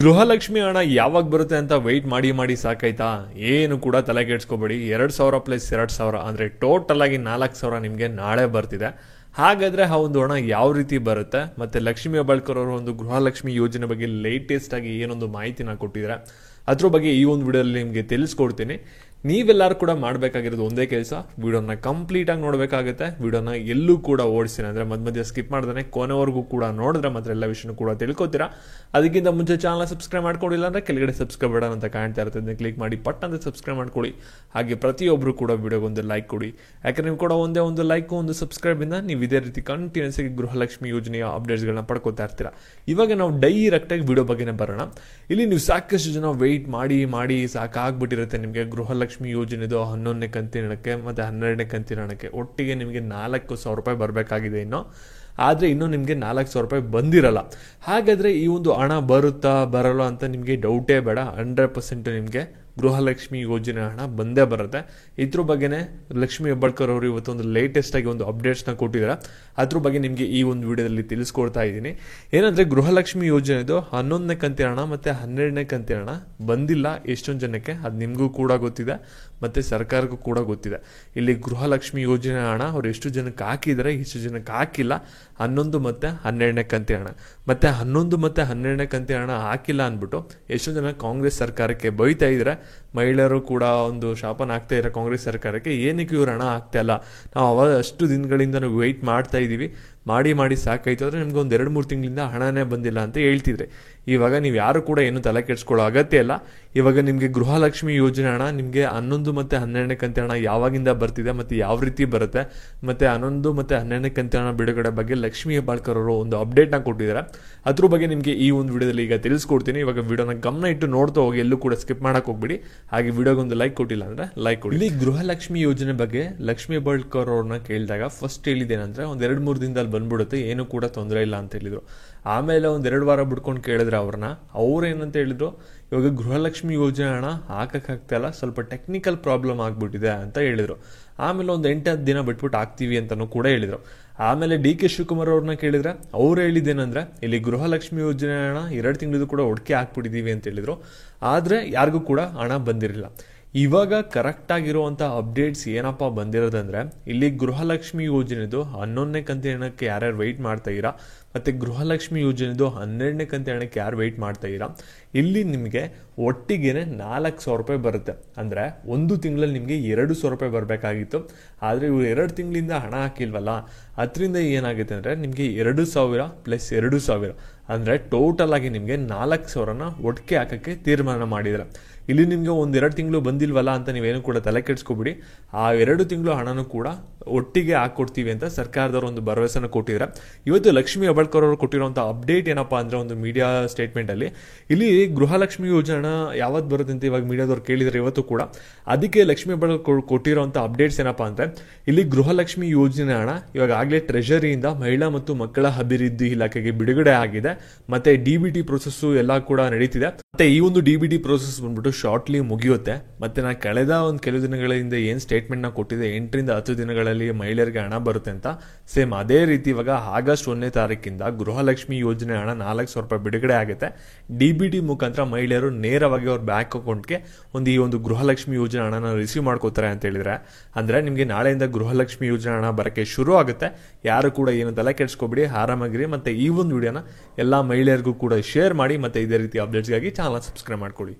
ಗೃಹಲಕ್ಷ್ಮಿ ಹಣ ಯಾವಾಗ ಬರುತ್ತೆ ಅಂತ ವೆಯ್ಟ್ ಮಾಡಿ ಸಾಕಾಯ್ತಾ? ಏನು ಕೂಡ ತಲೆ ಕೆಡ್ಸ್ಕೊಬೇಡಿ. 2,000 ಪ್ಲಸ್ 2,000 ಅಂದರೆ ಟೋಟಲ್ ಆಗಿ 4,000 ನಿಮಗೆ ನಾಳೆ ಬರ್ತಿದೆ. ಹಾಗಾದರೆ ಆ ಒಂದು ಹಣ ಯಾವ ರೀತಿ ಬರುತ್ತೆ, ಮತ್ತು ಲಕ್ಷ್ಮೀ ಹೆಬ್ಬಾಳ್ಕರ್ ಅವರ ಒಂದು ಗೃಹಲಕ್ಷ್ಮಿ ಯೋಜನೆ ಬಗ್ಗೆ ಲೇಟೆಸ್ಟ್ ಆಗಿ ಏನೊಂದು ಮಾಹಿತಿನ ಕೊಟ್ಟಿದ್ದಾರೆ, ಅದ್ರ ಬಗ್ಗೆ ಈ ಒಂದು ವಿಡಿಯೋದಲ್ಲಿ ನಿಮಗೆ ತಿಳಿಸ್ಕೊಡ್ತೀನಿ. ನೀವೆಲ್ಲರೂ ಕೂಡ ಮಾಡಬೇಕಾಗಿರೋದು ಒಂದೇ ಕೆಲಸ, ವಿಡಿಯೋನ ಕಂಪ್ಲೀಟಾಗಿ ನೋಡಬೇಕಾಗುತ್ತೆ. ವಿಡಿಯೋನ ಎಲ್ಲೂ ಕೂಡ ಓಡಿಸ್ತೀನಿ ಅಂದರೆ ಮಧ್ಯ ಸ್ಕಿಪ್ ಮಾಡ್ದೇ ಕೊನೆವರೆಗೂ ಕೂಡ ನೋಡಿದ್ರೆ ಮಾತ್ರ ಎಲ್ಲ ವಿಷಯನೂ ಕೂಡ ತಿಳ್ಕೊತೀರಾ. ಅದಕ್ಕಿಂತ ಮುಂಚೆ ಚಾನಲ್ ಸಬ್ಸ್ಕ್ರೈಬ್ ಮಾಡ್ಕೊಂಡಿಲ್ಲ ಅಂದರೆ ಕೆಳಗಡೆ ಸಬ್ಸ್ಕ್ರೈಬ್ ಬಟನ್ ಅಂತ ಕಾಣ್ತಾ ಇರ್ತದೆ, ಕ್ಲಿಕ್ ಮಾಡಿ ಪಟ್ ಅಂತ ಸಬ್ಸ್ಕ್ರೈಬ್ ಮಾಡ್ಕೊಳ್ಳಿ. ಹಾಗೆ ಪ್ರತಿಯೊಬ್ಬರು ಕೂಡ ವಿಡಿಯೋಗೆ ಒಂದು ಲೈಕ್ ಕೊಡಿ. ಯಾಕಂದರೆ ನೀವು ಕೂಡ ಒಂದೇ ಒಂದು ಲೈಕು ಒಂದು ಸಬ್ಸ್ಕ್ರೈಬಿಂದ ನೀವು ಇದೇ ರೀತಿ ಕಂಟಿನ್ಯೂಸ್ ಆಗಿ ಗೃಹಲಕ್ಷ್ಮಿ ಯೋಜನೆಯ ಅಪ್ಡೇಟ್ಸ್ಗಳನ್ನ ಪಡ್ಕೋತಾ ಇರ್ತೀರಾ. ಇವಾಗ ನಾವು ಡೈರೆಕ್ಟಾಗಿ ವಿಡಿಯೋ ಬಗ್ಗೆನೇ ಬರೋಣ. ಇಲ್ಲಿ ನೀವು ಸಾಕಷ್ಟು ಜನ ವೆಯ್ಟ್ ಮಾಡಿ ಸಾಕಾಗ್ಬಿಟ್ಟಿರುತ್ತೆ ನಿಮಗೆ ಗೃಹಲಕ್ಷ್ಮಿ ಯೋಜನೆದು 11ನೇ ಕಂತಿನ ಹಣಕ್ಕೆ ಮತ್ತು 12ನೇ ಕಂತಿನ ಹಣಕ್ಕೆ ಒಟ್ಟಿಗೆ ನಿಮಗೆ 4,000 ರೂಪಾಯಿ ಬರಬೇಕಾಗಿದೆ ಇನ್ನು. ಆದರೆ ಇನ್ನೂ ನಿಮಗೆ 4,000 ರೂಪಾಯಿ ಬಂದಿರಲ್ಲ. ಹಾಗಾದರೆ ಈ ಒಂದು ಹಣ ಬರುತ್ತಾ ಬರಲ್ಲ ಅಂತ ನಿಮಗೆ ಡೌಟೇ ಬೇಡ. 100% ನಿಮಗೆ ಗೃಹಲಕ್ಷ್ಮಿ ಯೋಜನೆ ಹಣ ಬಂದೇ ಬರುತ್ತೆ. ಇದ್ರ ಬಗ್ಗೆನೇ ಲಕ್ಷ್ಮೀ ಹೆಬ್ಬಾಳ್ಕರ್ ಅವರು ಇವತ್ತೊಂದು ಲೇಟೆಸ್ಟ್ ಆಗಿ ಒಂದು ಅಪ್ಡೇಟ್ಸ್ನ ಕೊಟ್ಟಿದ್ದಾರೆ. ಅದ್ರ ಬಗ್ಗೆ ನಿಮಗೆ ಈ ಒಂದು ವಿಡಿಯೋದಲ್ಲಿ ತಿಳಿಸ್ಕೊಡ್ತಾ ಇದ್ದೀನಿ. ಏನಂದರೆ ಗೃಹಲಕ್ಷ್ಮಿ ಯೋಜನೆದು 11ನೇ ಕಂತಿನ ಹಣ ಮತ್ತು 12ನೇ ಕಂತಿನ ಹಣ ಬಂದಿಲ್ಲ ಎಷ್ಟೊಂದು ಜನಕ್ಕೆ, ಅದು ನಿಮಗೂ ಕೂಡ ಗೊತ್ತಿದೆ ಮತ್ತು ಸರ್ಕಾರಕ್ಕೂ ಕೂಡ ಗೊತ್ತಿದೆ. ಇಲ್ಲಿ ಗೃಹಲಕ್ಷ್ಮಿ ಯೋಜನೆ ಹಣ ಅವ್ರು ಎಷ್ಟು ಜನಕ್ಕೆ ಹಾಕಿದ್ದಾರೆ, ಎಷ್ಟು ಜನಕ್ಕೆ ಹಾಕಿಲ್ಲ. 11 ಮತ್ತು 12ನೇ ಕಂತಿನ ಹಣ ಮತ್ತು 11 ಮತ್ತು 12ನೇ ಕಂತಿನ ಹಣ ಹಾಕಿಲ್ಲ ಅಂದ್ಬಿಟ್ಟು ಎಷ್ಟೊಂದು ಜನ ಕಾಂಗ್ರೆಸ್ ಸರ್ಕಾರಕ್ಕೆ ಬೈತಾ ಇದ್ದಾರೆ. ಮಹಿಳೆಯರು ಕೂಡ ಒಂದು ಶಾಪನ ಆಗ್ತಾ ಇದ್ದಾರೆ ಕಾಂಗ್ರೆಸ್ ಸರ್ಕಾರಕ್ಕೆ, ಏನಕ್ಕೆ ಇವ್ರು ಹಣ ಆಗ್ತಾ ಇಲ್ಲ, ನಾವು ಅಷ್ಟು ದಿನಗಳಿಂದ ನಾವು ವೆಯ್ಟ್ ಮಾಡ್ತಾ ಇದ್ದೀವಿ, ಮಾಡಿ ಸಾಕಾಯ್ತು ಅಂದರೆ ನಿಮ್ಗೆ ಒಂದು 2-3 ತಿಂಗಳಿಂದ ಹಣನೇ ಬಂದಿಲ್ಲ ಅಂತ ಹೇಳ್ತಿದ್ರೆ. ಇವಾಗ ನೀವು ಯಾರು ಕೂಡ ಏನು ತಲೆ ಕೆಡಿಸ್ಕೊಳ್ಳೋ ಅಗತ್ಯ ಇಲ್ಲ. ಇವಾಗ ನಿಮಗೆ ಗೃಹಲಕ್ಷ್ಮಿ ಯೋಜನೆ ಹಣ ನಿಮಗೆ 11 ಮತ್ತು 12ನೇ ಕಂತಿನ ಹಣ ಯಾವಾಗಿಂದ ಬರ್ತಿದೆ ಮತ್ತು ಯಾವ ರೀತಿ ಬರುತ್ತೆ ಮತ್ತು 11 ಮತ್ತು 12ನೇ ಕಂತಿನ ಹಣ ಬಿಡುಗಡೆ ಬಗ್ಗೆ ಲಕ್ಷ್ಮೀ ಹೆಬ್ಬಾಳ್ಕರ್ ಅವರು ಒಂದು ಅಪ್ಡೇಟ್ನ ಕೊಟ್ಟಿದ್ದಾರೆ. ಅದ್ರ ಬಗ್ಗೆ ನಿಮಗೆ ಈ ಒಂದು ವಿಡಿಯೋದಲ್ಲಿ ಈಗ ತಿಳಿಸ್ಕೊಡ್ತೀನಿ. ಇವಾಗ ವಿಡಿಯೋನ ಗಮನ ಇಟ್ಟು ನೋಡ್ತಾ ಹೋಗಿ, ಎಲ್ಲೂ ಕೂಡ ಸ್ಕಿಪ್ ಮಾಡಕ್ಕೆ ಹೋಗ್ಬಿಡಿ. ಹಾಗೆ ವಿಡಿಯೋಗೆ ಒಂದು ಲೈಕ್ ಕೊಟ್ಟಿಲ್ಲ ಅಂದರೆ ಲೈಕ್ ಕೊಡಿ. ಇಲ್ಲಿ ಗೃಹಲಕ್ಷ್ಮಿ ಯೋಜನೆ ಬಗ್ಗೆ ಲಕ್ಷ್ಮೀ ಹೆಬ್ಬಾಳ್ಕರ್ ಅವ್ರನ್ನ ಕೇಳಿದಾಗ ಫಸ್ಟ್ ಹೇಳಿದ್ದೇನೆಂದರೆ ಒಂದು 2-3 ದಿನದಲ್ಲಿ ಬಂದ್ಬಿಡುತ್ತೆ, ಏನು ಕೂಡ ತೊಂದರೆ ಇಲ್ಲ ಅಂತ ಹೇಳಿದರು. ಆಮೇಲೆ ಒಂದು 2 ವಾರ ಬಿಡ್ಕೊಂಡು ಕೇಳಿದ್ರೆ ಅವ್ರನ್ನ, ಅವ್ರು ಏನಂತ ಹೇಳಿದ್ರು, ಇವಾಗ ಗೃಹಲಕ್ಷ್ಮಿ ಯೋಜನೆ ಹಣ ಹಾಕಕ್ಕಾಗ್ತಾ ಇಲ್ಲ, ಸ್ವಲ್ಪ ಟೆಕ್ನಿಕಲ್ ಪ್ರಾಬ್ಲಮ್ ಆಗಿಬಿಟ್ಟಿದೆ ಅಂತ ಹೇಳಿದರು. ಆಮೇಲೆ ಒಂದು 8-10 ದಿನ ಬಿಟ್ಬಿಟ್ಟು ಹಾಕ್ತೀವಿ ಅಂತಲೂ ಕೂಡ ಹೇಳಿದರು. ಆಮೇಲೆ ಡಿ ಕೆ ಶಿವಕುಮಾರ್ ಅವ್ರನ್ನ ಕೇಳಿದ್ರೆ ಅವ್ರು ಹೇಳಿದ್ದೇನೆಂದರೆ ಇಲ್ಲಿ ಗೃಹಲಕ್ಷ್ಮಿ ಯೋಜನೆ ಹಣ 2 ತಿಂಗಳಿಗೂ ಕೂಡ ಒಟ್ಟಿಗೆ ಹಾಕ್ಬಿಟ್ಟಿದ್ದೀವಿ ಅಂತ ಹೇಳಿದರು. ಆದರೆ ಯಾರಿಗೂ ಕೂಡ ಹಣ ಬಂದಿರಲಿಲ್ಲ. ಇವಾಗ ಕರೆಕ್ಟಾಗಿರುವಂಥ ಅಪ್ಡೇಟ್ಸ್ ಏನಪ್ಪ ಬಂದಿರೋದಂದರೆ, ಇಲ್ಲಿ ಗೃಹಲಕ್ಷ್ಮಿ ಯೋಜನೆದು 11ನೇ ಕಂತಿನ ಹಣಕ್ಕೆ ಯಾರ್ಯಾರು ವೆಯ್ಟ್ ಮಾಡ್ತಾ ಇದ್ದೀರಾ ಮತ್ತು ಗೃಹಲಕ್ಷ್ಮಿ ಯೋಜನೆದು 12ನೇ ಕಂತಿನ ಹಣಕ್ಕೆ ಯಾರು ವೆಯ್ಟ್ ಮಾಡ್ತಾ ಇದ್ದೀರಾ, ಇಲ್ಲಿ ನಿಮಗೆ ಒಟ್ಟಿಗೆ 4,000 ರೂಪಾಯಿ ಬರುತ್ತೆ. ಅಂದರೆ ಒಂದು ತಿಂಗಳಲ್ಲಿ ನಿಮಗೆ 2,000 ರೂಪಾಯಿ ಬರಬೇಕಾಗಿತ್ತು. ಆದರೆ ಇವರು 2 ತಿಂಗಳಿಂದ ಹಣ ಹಾಕಿಲ್ವಲ್ಲ, ಅದರಿಂದ ಏನಾಗುತ್ತೆ ಅಂದರೆ ನಿಮಗೆ 2,000 ಪ್ಲಸ್ 2,000 ಅಂದರೆ ಟೋಟಲ್ ಆಗಿ ನಿಮಗೆ 4,000ನ ಒಟ್ಟಿಗೆ ಹಾಕೋಕ್ಕೆ ತೀರ್ಮಾನ ಮಾಡಿದ್ದಾರೆ. ಇಲ್ಲಿ ನಿಮಗೆ 1-2 ತಿಂಗಳು ಬಂದಿಲ್ವಲ್ಲ ಅಂತ ನೀವೇನು ಕೂಡ ತಲೆ ಕೆಡಿಸ್ಕೊಬಿಡಿ. ಆ 2 ತಿಂಗಳು ಹಣನೂ ಕೂಡ ಒಟ್ಟಿಗೆ ಹಾಕ್ಕೊಡ್ತೀವಿ ಅಂತ ಸರ್ಕಾರದವರು ಒಂದು ಭರವಸೆನ ಕೊಟ್ಟಿದ್ದಾರೆ. ಇವತ್ತು ಲಕ್ಷ್ಮೀ ಹೆಬ್ಬಾಳ್ಕರ್ ಅವರು ಕೊಟ್ಟಿರುವಂಥ ಅಪ್ಡೇಟ್ ಏನಪ್ಪ ಅಂದರೆ ಒಂದು ಮೀಡಿಯಾ ಸ್ಟೇಟ್ಮೆಂಟಲ್ಲಿ, ಇಲ್ಲಿ ಗೃಹಲಕ್ಷ್ಮಿ ಯೋಜನೆ ಯಾವತ್ತು ಬರುತ್ತೆ ಅಂತ ಇವಾಗ ಮೀಡಿಯಾದವ್ರು ಕೇಳಿದರೆ ಇವತ್ತು ಕೂಡ. ಅದಕ್ಕೆ ಲಕ್ಷ್ಮೀ ಹೆಬ್ಬಾಳ್ಕರ್ ಕೊಟ್ಟಿರೋಂಥ ಅಪ್ಡೇಟ್ಸ್ ಏನಪ್ಪ ಅಂದರೆ, ಇಲ್ಲಿ ಗೃಹಲಕ್ಷ್ಮಿ ಯೋಜನೆ ಹಣ ಇವಾಗ ಆಗಲೇ ಟ್ರೆಷರಿಯಿಂದ ಮಹಿಳಾ ಮತ್ತು ಮಕ್ಕಳ ಅಭಿವೃದ್ಧಿ ಇಲಾಖೆಗೆ ಬಿಡುಗಡೆ ಆಗಿದೆ. ಮತ್ತೆ DBT ಪ್ರೊಸೆಸ್ಸು ಎಲ್ಲ ಕೂಡ ನಡೀತಿದೆ. ಮತ್ತೆ ಈ ಒಂದು DBT ಪ್ರೊಸೆಸ್ ಬಂದ್ಬಿಟ್ಟು ಶಾರ್ಟ್ಲಿ ಮುಗಿಯುತ್ತೆ. ಮತ್ತೆ ನಾನು ಕಳೆದ ಒಂದು ಕೆಲವು ದಿನಗಳಿಂದ ಏನು ಸ್ಟೇಟ್ಮೆಂಟ್ನ ಕೊಟ್ಟಿದೆ, 8-10 ದಿನಗಳಲ್ಲಿ ಮಹಿಳೆಯರಿಗೆ ಹಣ ಬರುತ್ತೆ ಅಂತ, ಸೇಮ್ ಅದೇ ರೀತಿ ಇವಾಗ ಆಗಸ್ಟ್ 1ನೇ ತಾರೀಕಿಂದ ಗೃಹಲಕ್ಷ್ಮಿ ಯೋಜನೆ ಹಣ 4,000 ರೂಪಾಯಿ ಬಿಡುಗಡೆ ಆಗುತ್ತೆ. DBT ಮುಖಾಂತರ ಮಹಿಳೆಯರು ನೇರವಾಗಿ ಅವ್ರ ಬ್ಯಾಂಕ್ ಅಕೌಂಟ್ಗೆ ಈ ಒಂದು ಗೃಹಲಕ್ಷ್ಮಿ ಯೋಜನೆ ಹಣನ ರಿಸೀವ್ ಮಾಡ್ಕೋತಾರೆ ಅಂತ ಹೇಳಿದ್ರೆ, ಅಂದರೆ ನಿಮಗೆ ನಾಳೆಯಿಂದ ಗೃಹಲಕ್ಷ್ಮಿ ಯೋಜನೆ ಹಣ ಬರೋಕ್ಕೆ ಶುರು ಆಗುತ್ತೆ. ಯಾರು ಕೂಡ ಏನು ತಲೆ ಕೆಡಿಸ್ಕೊಬಿಡಿ, ಆರಾಮಾಗಿರಿ. ಮತ್ತು ಈ ಒಂದು ವಿಡಿಯೋನ ಎಲ್ಲ ಮಹಿಳೆಯರಿಗೂ ಕೂಡ ಶೇರ್ ಮಾಡಿ. ಮತ್ತು ಇದೇ ರೀತಿ ಅಪ್ಡೇಟ್ಸ್ಗಾಗಿ ಚಾನಲ್ ಸಬ್ಸ್ಕ್ರೈಬ್ ಮಾಡ್ಕೊಳ್ಳಿ.